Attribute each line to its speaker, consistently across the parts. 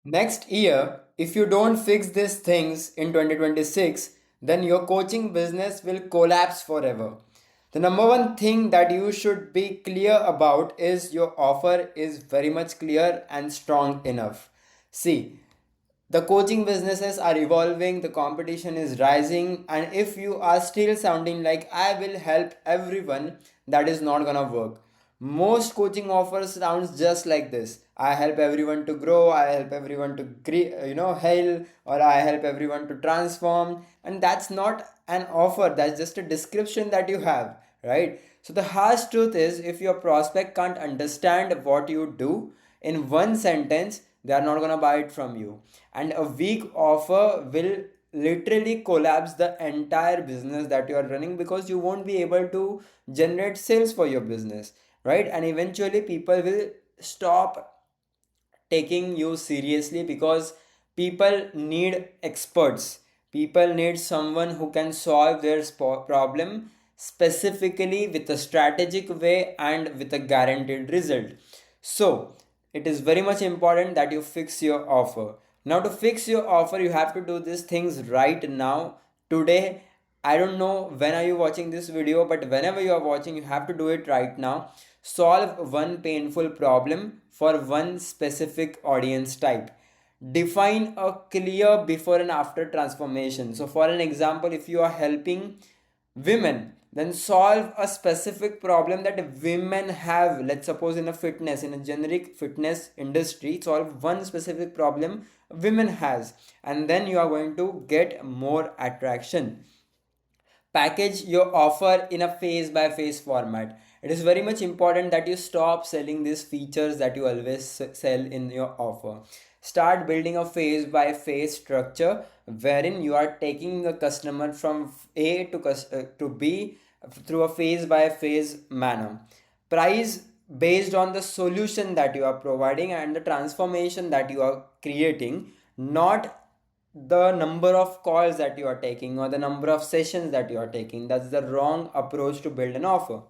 Speaker 1: Next year, if you don't fix these things in 2026, then your coaching business will collapse forever. The number one thing that you should be clear about is your offer is very much clear and strong enough. See, the coaching businesses are evolving, the competition is rising, and if you are still sounding like I will help everyone, that is not gonna work. Most coaching offers sounds just like this: I help everyone to grow, I help everyone to heal, or I help everyone to transform. And that's not an offer, that's just a description that you have, right? So the harsh truth is, if your prospect can't understand what you do in one sentence, they are not going to buy it from you. And a weak offer will literally collapse the entire business that you are running, because you won't be able to generate sales for your business, right? And eventually people will stop taking you seriously, because people need experts. People need someone who can solve their problem specifically, with a strategic way and with a guaranteed result. So it is very much important that you fix your offer. Now, to fix your offer, you have to do these things right now, today. I don't know when are you watching this video, but whenever you are watching, you have to do it right now. Solve one painful problem for one specific audience type. Define a clear before and after transformation. So, for an example, if you are helping women, then solve a specific problem that women have. Let's suppose in a fitness, in a generic fitness industry, solve one specific problem women has, and then you are going to get more attraction. Package your offer in a phase by phase format. It is very much important that you stop selling these features that you always sell in your offer. Start building a phase by phase structure, wherein you are taking the customer from A to B through a phase by phase manner. Price based on the solution that you are providing and the transformation that you are creating, not the number of calls that you are taking or the number of sessions that you are taking. That's the wrong approach to build an offer.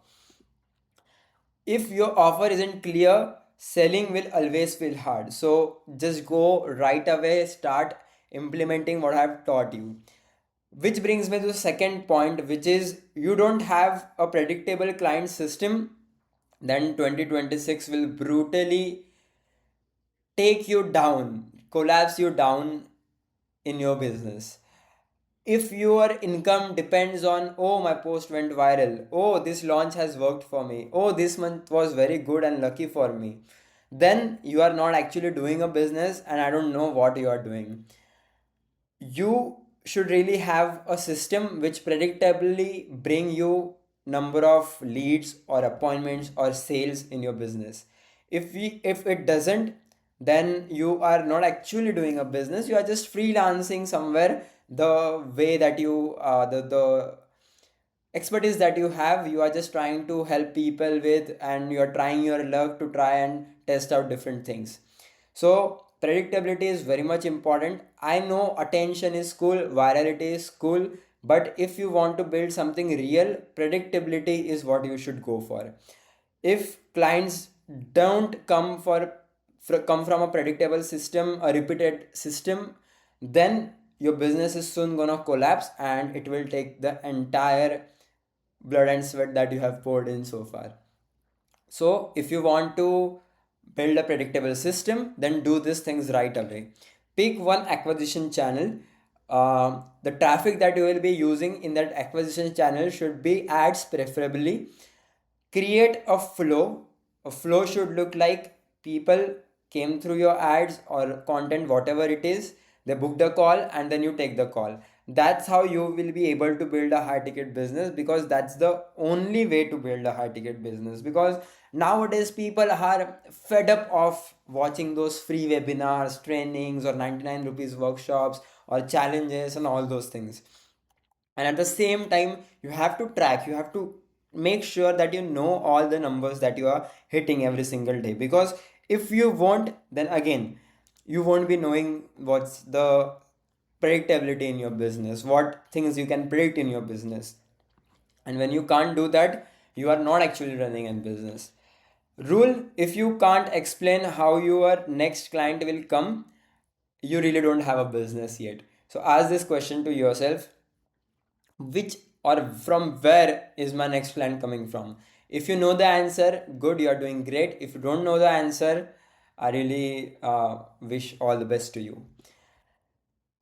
Speaker 1: If your offer isn't clear, selling will always feel hard. So just go right away, start implementing what I've taught you. Which brings me to the second point, which is, you don't have a predictable client system, then 2026 will brutally take you down, collapse you down in your business. If your income depends on, oh, my post went viral, oh, this launch has worked for me, oh, this month was very good and lucky for me, then you are not actually doing a business, and I don't know what you are doing. You should really have a system which predictably bring you number of leads or appointments or sales in your business. If it doesn't, then you are not actually doing a business, you are just freelancing somewhere. The way that you the expertise that you have, you are just trying to help people with, and you are trying your luck to try and test out different things. So predictability is very much important. I know attention is cool, virality is cool, but if you want to build something real, predictability is what you should go for. If clients don't come from a predictable system, a repeated system, then your business is soon gonna collapse, and it will take the entire blood and sweat that you have poured in so far. So if you want to build a predictable system, then do these things right away. Pick one acquisition channel. The traffic that you will be using in that acquisition channel should be ads, preferably. Create a flow. A flow should look like people came through your ads or content, whatever it is, they booked a call, and then you take the call. That's how you will be able to build a high ticket business, because that's the only way to build a high ticket business. Because nowadays people are fed up of watching those free webinars, trainings, or 99 rupees workshops or challenges and all those things. And at the same time, you have to track, you have to make sure that you know all the numbers that you are hitting every single day. Because if you won't, then again, you won't be knowing what's the predictability in your business, what things you can predict in your business. And when you can't do that, you are not actually running a business. Rule: if you can't explain how your next client will come, you really don't have a business yet. So ask this question to yourself: which or from where is my next client coming from? If you know the answer, good, you are doing great. If you don't know the answer, I really wish all the best to you.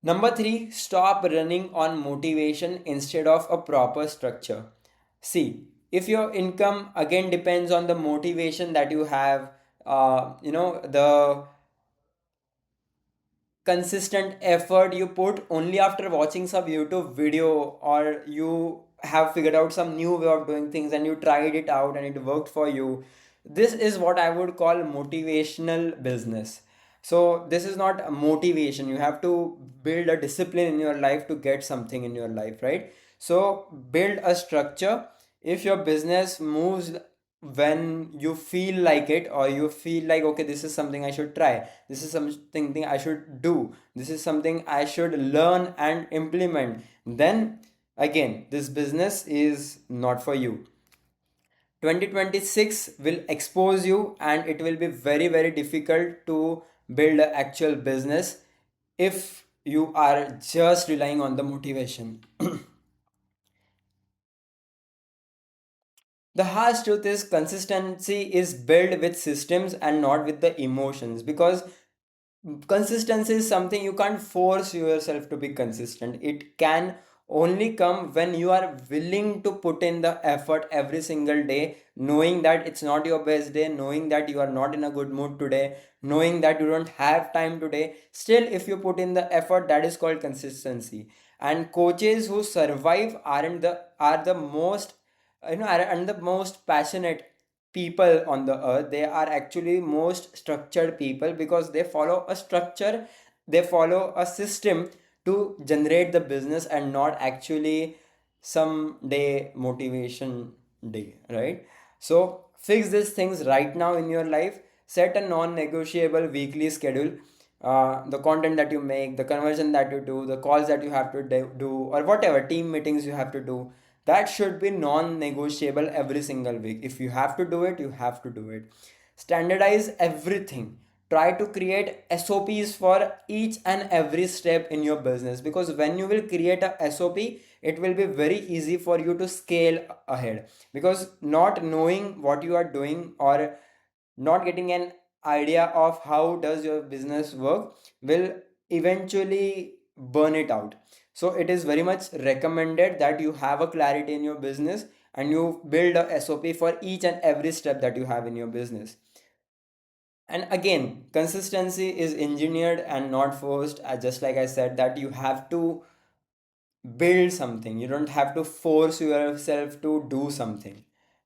Speaker 1: Number three, stop running on motivation instead of a proper structure. See, if your income again depends on the motivation that you have, the consistent effort you put only after watching some YouTube video, or you have figured out some new way of doing things and you tried it out and it worked for you. This is what I would call motivational business. So this is not a motivation. You have to build a discipline in your life to get something in your life, right? So build a structure. If your business moves when you feel like it, or you feel like, okay, this is something I should try, this is something I should do, this is something I should learn and implement, then again this business is not for you. 2026 will expose you, and it will be very very difficult to build an actual business if you are just relying on the motivation. The harsh truth is consistency is built with systems and not with the emotions, because consistency is something you can't force yourself to be consistent. It can only come when you are willing to put in the effort every single day, knowing that it's not your best day, knowing that you are not in a good mood today, knowing that you don't have time today. Still, if you put in the effort, that is called consistency. And coaches who survive are the most, and the most passionate people on the earth. They are actually most structured people, because they follow a structure, they follow a system to generate the business, and not actually some day motivation day, right? So fix these things right now in your life. Set a non-negotiable weekly schedule. The content that you make, the conversion that you do, the calls that you have to do, or whatever team meetings you have to do, that should be non-negotiable every single week. If you have to do it, you have to do it. Standardize everything. Try to create SOPs for each and every step in your business, because when you will create a SOP, it will be very easy for you to scale ahead. Because not knowing what you are doing, or not getting an idea of how does your business work, will eventually burn it out. So it is very much recommended that you have a clarity in your business, and you build a SOP for each and every step that you have in your business. And again, consistency is engineered and not forced. Just like I said, that you have to build something, you don't have to force yourself to do something.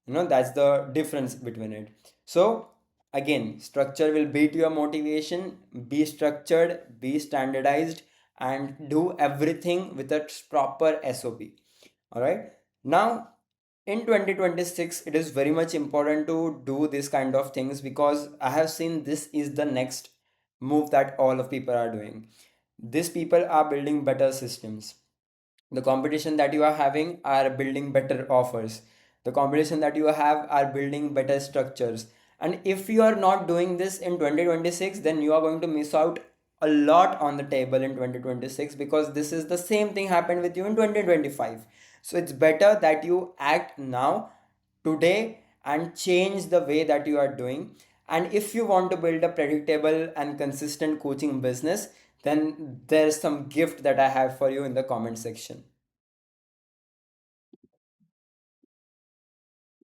Speaker 1: That's the difference between it. So again, structure will beat your motivation. Be structured, be standardized, and do everything with a proper SOP. All right. Now, in 2026, it is very much important to do this kind of things, because I have seen this is the next move that all of people are doing. These people are building better systems. The competition that you are having are building better offers. The competition that you have are building better structures. And if you are not doing this in 2026, then you are going to miss out a lot on the table in 2026, because this is the same thing happened with you in 2025. So it's better that you act now, today, and change the way that you are doing. And if you want to build a predictable and consistent coaching business, then there's some gift that I have for you in the comment section.